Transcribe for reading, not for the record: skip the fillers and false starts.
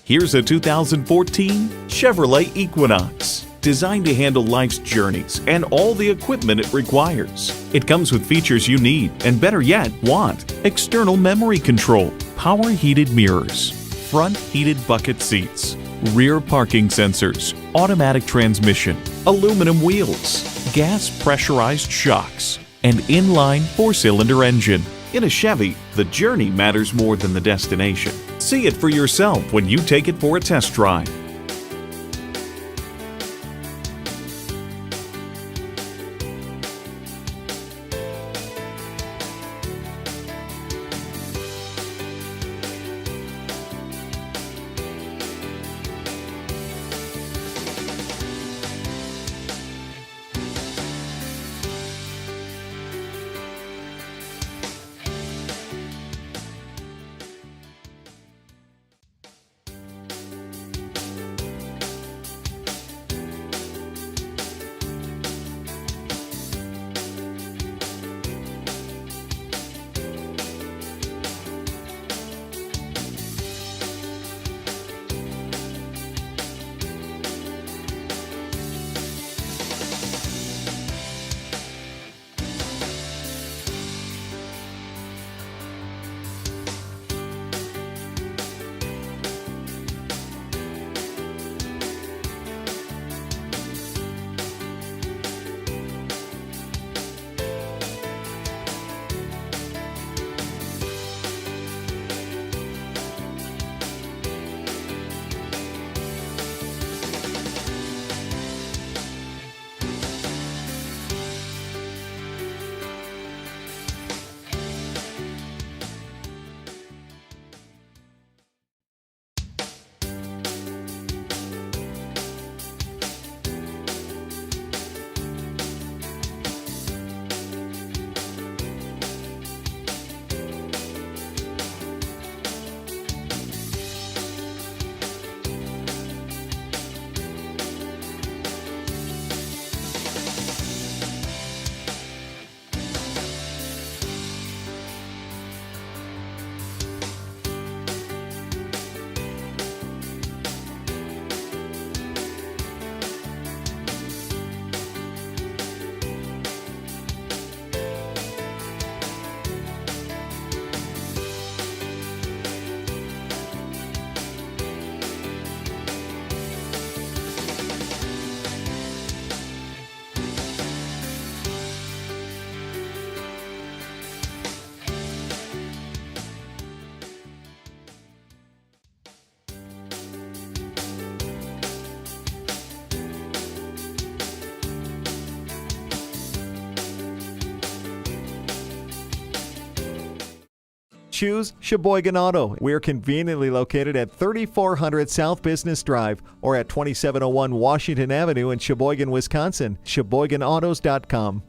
Here's a 2014 Chevrolet Equinox. Designed to handle life's journeys and all the equipment it requires. It comes with features you need, and better yet, want. External memory control, power heated mirrors, front heated bucket seats, rear parking sensors, automatic transmission, aluminum wheels, gas pressurized shocks, and inline 4-cylinder engine. In a Chevy, the journey matters more than the destination. See it for yourself when you take it for a test drive. Choose Sheboygan Auto. We're conveniently located at 3400 South Business Drive or at 2701 Washington Avenue in Sheboygan, Wisconsin. SheboyganAutos.com.